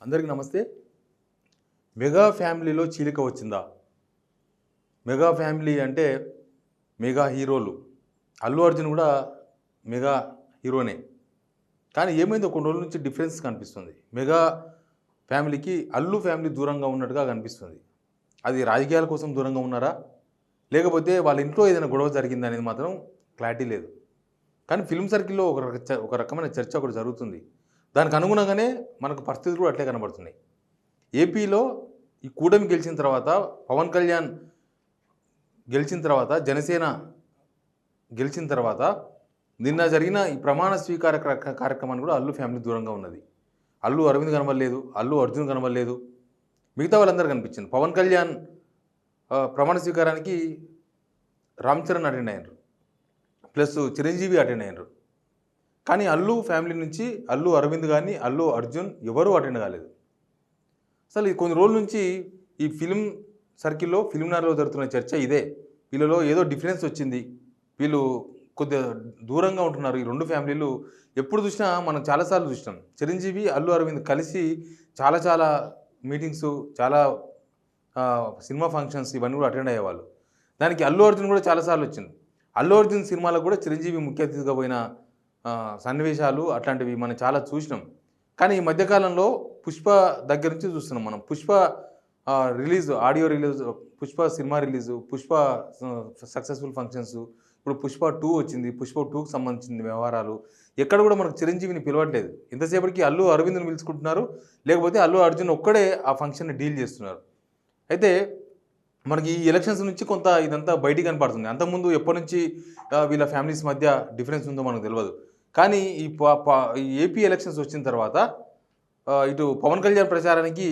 అందరికీ నమస్తే. మెగా ఫ్యామిలీలో చీలిక వచ్చిందా? మెగా ఫ్యామిలీ అంటే మెగా హీరోలు. అల్లు అర్జున్ కూడా మెగా హీరోనే. కానీ ఏమైందో కొన్ని రోజుల నుంచి డిఫరెన్స్ కనిపిస్తుంది. మెగా ఫ్యామిలీకి అల్లు ఫ్యామిలీ దూరంగా ఉన్నట్టుగా కనిపిస్తుంది. అది రాజకీయాల కోసం దూరంగా ఉన్నారా? లేకపోతే వాళ్ళ ఇంట్లో ఏదైనా గొడవ జరిగిందా అనేది మాత్రం క్లారిటీ లేదు. కానీ ఫిల్మ్ సర్కిల్లో ఒక రకమైన చర్చ ఒకటి జరుగుతుంది. దానికి అనుగుణంగానే మనకు పరిస్థితులు కూడా అట్లే కనబడుతున్నాయి. ఏపీలో ఈ కూటమి గెలిచిన తర్వాత, పవన్ కళ్యాణ్ గెలిచిన తర్వాత, జనసేన గెలిచిన తర్వాత నిన్న జరిగిన ఈ ప్రమాణ స్వీకార కార్యక్రమాన్ని కూడా అల్లు ఫ్యామిలీ దూరంగా ఉన్నది. అల్లు అరవింద్ కనబడలేదు, అల్లు అర్జున్ కనబడలేదు, మిగతా వాళ్ళందరూ కనిపించింది. పవన్ కళ్యాణ్ ప్రమాణ స్వీకారానికి రామ్ చరణ్ అటెండ్ అయ్యారు, ప్లస్ చిరంజీవి అటెండ్ అయ్యారు. కానీ అల్లు ఫ్యామిలీ నుంచి అల్లు అరవింద్ కానీ అల్లు అర్జున్ ఎవరూ అటెండ్ కాలేదు. అసలు కొన్ని రోజుల నుంచి ఈ ఫిల్మ్ సర్కిల్లో, ఫిల్మ్ నగర్లో జరుగుతున్న చర్చ ఇదే. వీళ్ళలో ఏదో డిఫరెన్స్ వచ్చింది, వీళ్ళు కొద్దిగా దూరంగా ఉంటున్నారు. ఈ రెండు ఫ్యామిలీలు ఎప్పుడు చూసినా మనం చాలాసార్లు చూసినాం. చిరంజీవి అల్లు అరవింద్ కలిసి చాలా మీటింగ్స్, చాలా సినిమా ఫంక్షన్స్ ఇవన్నీ కూడా అటెండ్ అయ్యేవాళ్ళు. దానికి అల్లు అర్జున్ కూడా చాలాసార్లు వచ్చింది. అల్లు అర్జున్ సినిమాలకు కూడా చిరంజీవి ముఖ్య అతిథిగా పోయిన సన్నివేశాలు అట్లాంటివి మనం చాలా చూసినాం. కానీ ఈ మధ్యకాలంలో పుష్ప దగ్గర నుంచి చూస్తున్నాం మనం. Pushpa release, audio release, Pushpa cinema release, Pushpa successful functions, ఇప్పుడు పుష్ప 2 వచ్చింది. పుష్ప 2కి సంబంధించిన వ్యవహారాలు ఎక్కడ కూడా మనకు చిరంజీవిని పిలవట్లేదు. ఇంతసేపటికి అల్లు అరవింద్ని పిలుచుకుంటున్నారు, లేకపోతే అల్లు అర్జున్ ఒక్కడే ఆ ఫంక్షన్ని డీల్ చేస్తున్నారు. అయితే మనకి ఈ ఎలక్షన్స్ నుంచి కొంత ఇదంతా బయటికి కనపడుతుంది. అంతకుముందు ఎప్పటి నుంచి వీళ్ళ ఫ్యామిలీస్ మధ్య డిఫరెన్స్ ఉందో మనకు తెలియదు. కానీ ఈ ఏపీ ఎలక్షన్స్ వచ్చిన తర్వాత ఇటు పవన్ కళ్యాణ్ ప్రచారానికి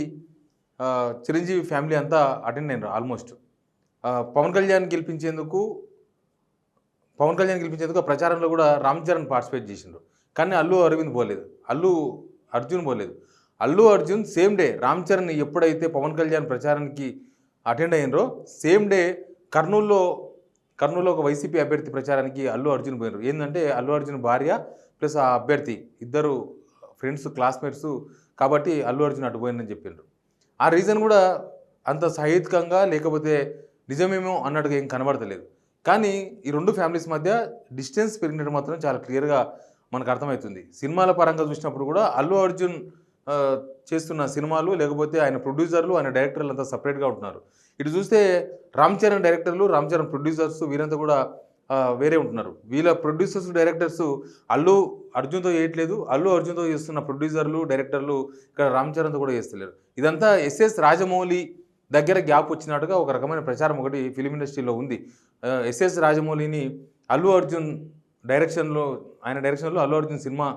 చిరంజీవి ఫ్యామిలీ అంతా అటెండ్ అయినారు. ఆల్మోస్ట్ పవన్ కళ్యాణ్ గెలిపించేందుకు ప్రచారంలో కూడా రామ్ చరణ్ పార్టిసిపేట్ చేసిండ్రు. కానీ అల్లు అరవింద్ పోలేదు, అల్లు అర్జున్ పోలేదు. అల్లు అర్జున్ సేమ్ డే రామ్ చరణ్ ఎప్పుడైతే పవన్ కళ్యాణ్ ప్రచారానికి అటెండ్ అయినరో సేమ్ డే కర్నూలులో ఒక వైసీపీ అభ్యర్థి ప్రచారానికి అల్లు అర్జున్ పోయినారు. ఏంటంటే అల్లు అర్జున్ భార్య ప్లస్ ఆ అభ్యర్థి ఇద్దరు ఫ్రెండ్స్, క్లాస్మేట్స్ కాబట్టి అల్లు అర్జున్ అటు పోయిందని చెప్పిండ్రు. ఆ రీజన్ కూడా అంత సహేతుకంగా లేకపోతే నిజమేమో అన్నట్టుగా ఏం కనబడతలేదు. కానీ ఈ రెండు ఫ్యామిలీస్ మధ్య డిస్టెన్స్ పెరిగినట్టు మాత్రం చాలా క్లియర్గా మనకు అర్థమవుతుంది. సినిమాల పరంగా చూసినప్పుడు కూడా అల్లు అర్జున్ చేస్తున్న సినిమాలు, లేకపోతే ఆయన ప్రొడ్యూసర్లు, ఆయన డైరెక్టర్లు అంతా సపరేట్గా ఉంటున్నారు. ఇటు చూస్తే రామ్ చరణ్ డైరెక్టర్లు, రామ్ చరణ్ ప్రొడ్యూసర్స్ వీరంతా కూడా వేరే ఉంటున్నారు. వీళ్ళ ప్రొడ్యూసర్స్, డైరెక్టర్స్ అల్లు అర్జున్తో చేయట్లేదు, అల్లు అర్జున్తో చేస్తున్న ప్రొడ్యూసర్లు, డైరెక్టర్లు ఇక్కడ రామ్ చరణ్తో కూడా చేస్తలేరు. ఇదంతా ఎస్ఎస్ రాజమౌళి దగ్గర గ్యాప్ వచ్చినట్టుగా ఒక రకమైన ప్రచారం ఒకటి ఫిలిం ఇండస్ట్రీలో ఉంది. ఎస్ఎస్ రాజమౌళిని అల్లు అర్జున్ డైరెక్షన్లో అల్లు అర్జున్ సినిమా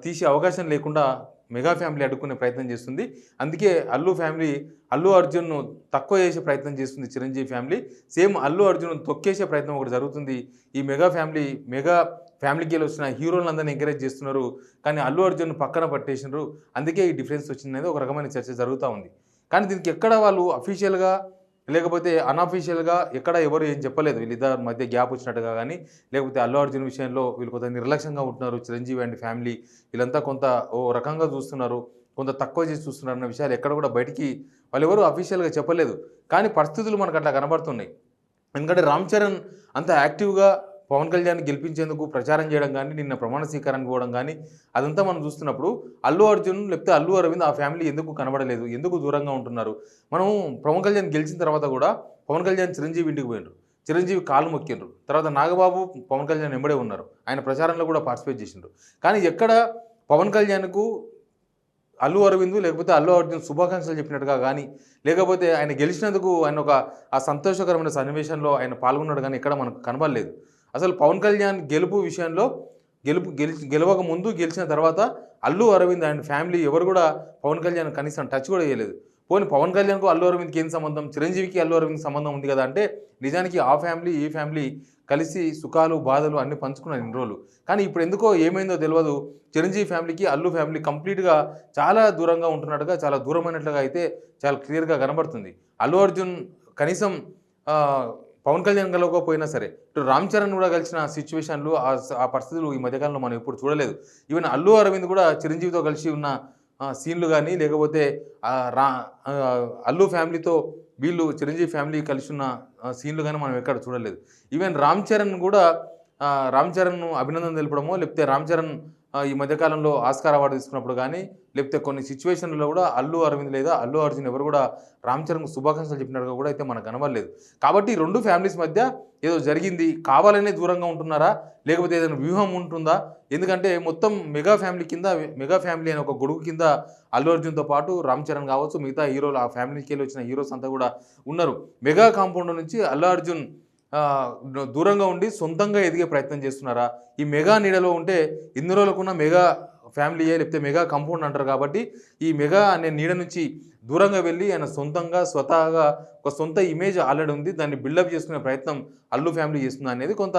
తీసే అవకాశం లేకుండా మెగా ఫ్యామిలీ అడ్డుకునే ప్రయత్నం చేస్తుంది. అందుకే అల్లు అర్జున్ను తక్కువ చేసే ప్రయత్నం చేస్తుంది చిరంజీవి ఫ్యామిలీ. సేమ్ అల్లు అర్జున్ తొక్కేసే ప్రయత్నం ఒకటి జరుగుతుంది. ఈ మెగా ఫ్యామిలీకి వచ్చిన హీరోలందరినీ ఎంకరేజ్ చేస్తున్నారు, కానీ అల్లు అర్జున్ పక్కన పట్టేసినారు. అందుకే ఈ డిఫరెన్స్ వచ్చిందనేది ఒక రకమైన చర్చ జరుగుతూ ఉంది. కానీ దీనికి ఎక్కడ వాళ్ళు అఫీషియల్గా లేకపోతే అన్అఫీషియల్గా ఎక్కడ ఎవరు ఏం చెప్పలేదు. వీళ్ళిద్దరి మధ్య గ్యాప్ వచ్చినట్టుగా కానీ, లేకపోతే అల్లు అర్జున్ విషయంలో వీళ్ళు కొంత నిర్లక్ష్యంగా ఉంటున్నారు, చిరంజీవి అండ్ ఫ్యామిలీ వీళ్ళంతా కొంత ఓ రకంగా చూస్తున్నారు, కొంత తక్కువ చేసి చూస్తున్నారు అన్న విషయాలు ఎక్కడ కూడా బయటికి వాళ్ళు ఎవరు అఫీషియల్గా చెప్పలేదు. కానీ పరిస్థితులు మనకు అట్లా కనబడుతున్నాయి. ఎందుకంటే రామ్ చరణ్ అంత యాక్టివ్గా పవన్ కళ్యాణ్ గెలిపించేందుకు ప్రచారం చేయడం కానీ, నిన్న ప్రమాణ స్వీకారానికి పోవడం కానీ అదంతా మనం చూస్తున్నప్పుడు అల్లు అర్జున్ లేకపోతే అల్లు అరవింద్ ఆ ఫ్యామిలీ ఎందుకు కనబడలేదు, ఎందుకు దూరంగా ఉంటున్నారు? మనం పవన్ కళ్యాణ్ గెలిచిన తర్వాత కూడా పవన్ కళ్యాణ్ చిరంజీవి ఇంటికి పోయినారు, చిరంజీవి కాలు మొక్కిండ్రు. తర్వాత నాగబాబు పవన్ కళ్యాణ్ వెంబడే ఉన్నారు, ఆయన ప్రచారంలో కూడా పార్టిసిపేట్ చేసిండ్రు. కానీ ఎక్కడ పవన్ కళ్యాణ్కు అల్లు అరవింద్ లేకపోతే అల్లు అర్జున్ శుభాకాంక్షలు చెప్పినట్టుగా కానీ, లేకపోతే ఆయన గెలిచినందుకు ఆయన ఆ సంతోషకరమైన సన్నివేశంలో ఆయన పాల్గొన్నాడు కానీ ఎక్కడ మనకు కనబడలేదు. అసలు పవన్ కళ్యాణ్ గెలుపు విషయంలో గెలవక ముందు, గెలిచిన తర్వాత అల్లు అరవింద్ అండ్ ఫ్యామిలీ ఎవరు కూడా పవన్ కళ్యాణ్ కనీసం టచ్ కూడా చేయలేదు. పోనీ పవన్ కళ్యాణ్కు అల్లు అరవింద్కి ఏం సంబంధం, చిరంజీవికి అల్లు అరవింద్కి సంబంధం ఉంది కదా అంటే నిజానికి ఆ ఫ్యామిలీ ఈ ఫ్యామిలీ కలిసి సుఖాలు బాధలు అన్నీ పంచుకున్నారు ఇన్ని రోజులు. కానీ ఇప్పుడు ఎందుకో ఏమైందో తెలియదు, చిరంజీవి ఫ్యామిలీకి అల్లు ఫ్యామిలీ కంప్లీట్గా చాలా దూరంగా ఉంటున్నట్టుగా, చాలా దూరమైనట్లుగా అయితే చాలా క్లియర్గా కనబడుతుంది. అల్లు అర్జున్ కనీసం పవన్ కళ్యాణ్ కలవకపోయినా సరే ఇటు రామ్ చరణ్ కూడా కలిసిన సిచ్యువేషన్లు, ఆ పరిస్థితులు ఈ మధ్యకాలంలో మనం ఎప్పుడు చూడలేదు. ఈవెన్ అల్లు అరవింద్ కూడా చిరంజీవితో కలిసి ఉన్న సీన్లు కానీ లేకపోతే రా అల్లు ఫ్యామిలీతో వీళ్ళు చిరంజీవి ఫ్యామిలీ కలిసి ఉన్న సీన్లు కానీ మనం ఎక్కడ చూడలేదు. ఈవెన్ రామ్ చరణ్ కూడా రామ్ చరణ్ అభినందన తెలపడమో లేకపోతే రామ్ చరణ్ ఈ మధ్యకాలంలో ఆస్కార్ అవార్డు తీసుకున్నప్పుడు కానీ లేకపోతే కొన్ని సిచ్యువేషన్లలో కూడా అల్లు అరవింద్ లేదా అల్లు అర్జున్ ఎవరు కూడా రామ్ చరణ్కు శుభాకాంక్షలు చెప్పినట్టుగా కూడా అయితే మనకు కనబడలేదు. కాబట్టి రెండు ఫ్యామిలీస్ మధ్య ఏదో జరిగింది, కావాలనే దూరంగా ఉంటున్నారా లేకపోతే ఏదైనా వ్యూహం ఉంటుందా? ఎందుకంటే మొత్తం మెగా ఫ్యామిలీ కింద, మెగా ఫ్యామిలీ అనే ఒక గొడుగు కింద అల్లు అర్జున్తో పాటు రామ్ చరణ్ కావచ్చు, మిగతా హీరోలు ఆ ఫ్యామిలీకి వెళ్ళి వచ్చిన హీరోస్ అంతా కూడా ఉన్నారు. మెగా కాంపౌండ్ నుంచి అల్లు అర్జున్ దూరంగా ఉండి సొంతంగా ఎదిగే ప్రయత్నం చేస్తున్నారా? ఈ మెగా నీడలో ఉంటే ఇన్ని రోజులకున్న మెగా ఫ్యామిలీయే లేకపోతే మెగా కాంపౌండ్ అంటారు. కాబట్టి ఈ మెగా అనే నీడ నుంచి దూరంగా వెళ్ళి ఆయన సొంతంగా స్వతహాగా ఒక సొంత ఇమేజ్ ఆల్రెడీ ఉంది, దాన్ని బిల్డప్ చేసుకునే ప్రయత్నం అల్లు ఫ్యామిలీ చేస్తుంది అనేది కొంత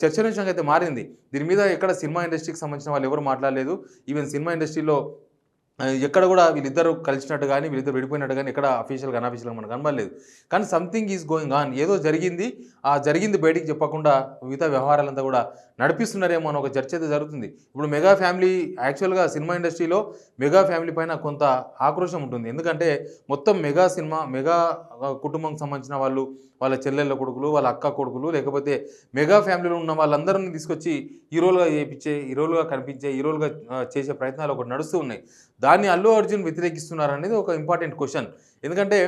చర్చనీయాంశంగా అయితే మారింది. దీని మీద ఎక్కడ సినిమా ఇండస్ట్రీకి సంబంధించిన వాళ్ళు ఎవరు మాట్లాడలేదు. ఈవెన్ సినిమా ఇండస్ట్రీలో ఎక్కడ కూడా వీళ్ళిద్దరు కలిసినట్టు కానీ వీళ్ళిద్దరు విడిపోయినట్టు కానీ ఎక్కడ అఫీషియల్గా అన్అఫీషియల్గా మనకు కనబడలేదు. కానీ సంథింగ్ ఈజ్ గోయింగ్ ఆన్, ఏదో జరిగింది, ఆ జరిగింది బయటికి చెప్పకుండా మిగతా వ్యవహారాలంతా కూడా నడిపిస్తున్నారేమో అని ఒక చర్చ అయితే జరుగుతుంది. ఇప్పుడు మెగా ఫ్యామిలీ యాక్చువల్గా సినిమా ఇండస్ట్రీలో మెగా ఫ్యామిలీ పైన కొంత ఆక్రోశం ఉంటుంది. ఎందుకంటే మొత్తం మెగా సినిమా మెగా కుటుంబంకి సంబంధించిన వాళ్ళు, వాళ్ళ చెల్లెళ్ళ కొడుకులు, వాళ్ళ అక్క కొడుకులు, లేకపోతే మెగా ఫ్యామిలీలో ఉన్న వాళ్ళందరినీ తీసుకొచ్చి హీరోలుగా చేయించే, హీరోలుగా కనిపించే, హీరోలుగా చేసే ప్రయత్నాలు ఒకటి నడుస్తూ ఉన్నాయి. దాన్ని అల్లు అర్జున్ వ్యతిరేకిస్తున్నారు అనేది ఒక ఇంపార్టెంట్ క్వశ్చన్. ఎందుకంటే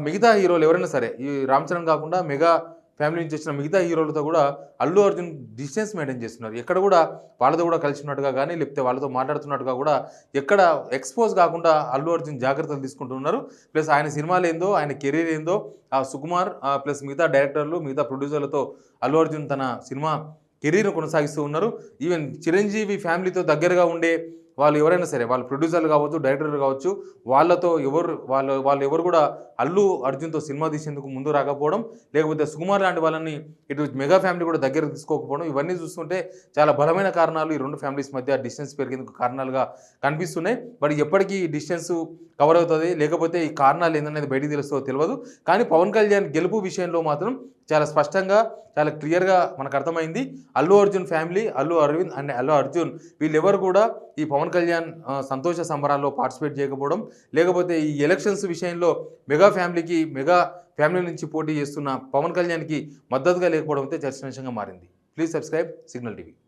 మిగతా హీరోలు ఎవరైనా సరే, ఈ రామ్ చరణ్ కాకుండా మెగా ఫ్యామిలీ నుంచి వచ్చిన మిగతా హీరోలతో కూడా అల్లు అర్జున్ డిస్టెన్స్ మెయింటైన్ చేస్తున్నారు. ఎక్కడ కూడా వాళ్ళతో కూడా కలిసి ఉన్నట్టుగా కానీ లేకపోతే వాళ్ళతో మాట్లాడుతున్నట్టుగా కూడా ఎక్కడ ఎక్స్పోజ్ కాకుండా అల్లు అర్జున్ జాగ్రత్తలు తీసుకుంటున్నారు. ప్లస్ ఆయన సినిమాలు ఏందో, ఆయన కెరీర్ ఏందో, ఆ సుకుమార్ ప్లస్ మిగతా డైరెక్టర్లు, మిగతా ప్రొడ్యూసర్లతో అల్లు అర్జున్ తన సినిమా కెరీర్ను కొనసాగిస్తూ ఉన్నారు. ఈవెన్ చిరంజీవి ఫ్యామిలీతో దగ్గరగా ఉండే వాళ్ళు ఎవరైనా సరే, వాళ్ళు ప్రొడ్యూసర్లు కావచ్చు, డైరెక్టర్లు కావచ్చు, వాళ్ళతో వాళ్ళు ఎవరు కూడా అల్లు అర్జున్తో సినిమా తీసేందుకు ముందు రాకపోవడం, లేకపోతే సుకుమార్ లాంటి వాళ్ళని ఇటు మెగా ఫ్యామిలీ కూడా దగ్గరకు తీసుకోకపోవడం, ఇవన్నీ చూస్తుంటే చాలా బలమైన కారణాలు ఈ రెండు ఫ్యామిలీస్ మధ్య డిస్టెన్స్ పెరిగేందుకు కారణాలుగా కనిపిస్తున్నాయి. బట్ ఎప్పటికీ డిస్టెన్స్ కవర్ అవుతుంది, లేకపోతే ఈ కారణాలు ఏందనేది బయటికి తెలుస్తుందో తెలియదు. కానీ పవన్ కళ్యాణ్ గెలుపు విషయంలో మాత్రం చాలా స్పష్టంగా, చాలా క్లియర్గా మనకు అర్థమైంది. అల్లు అర్జున్ ఫ్యామిలీ, అల్లు అరవింద్ అండ్ అల్లు అర్జున్ వీళ్ళెవరు కూడా ఈ పవన్ కళ్యాణ్ సంతోష సంబరాల్లో పార్టిసిపేట్ చేయకపోవడం, లేకపోతే ఈ ఎలక్షన్స్ విషయంలో మెగా ఫ్యామిలీ నుంచి పోటీ చేస్తున్న పవన్ కళ్యాణ్కి మద్దతుగా లేకపోవడం అయితే చర్చనీయాంశంగా మారింది. Please subscribe signal TV.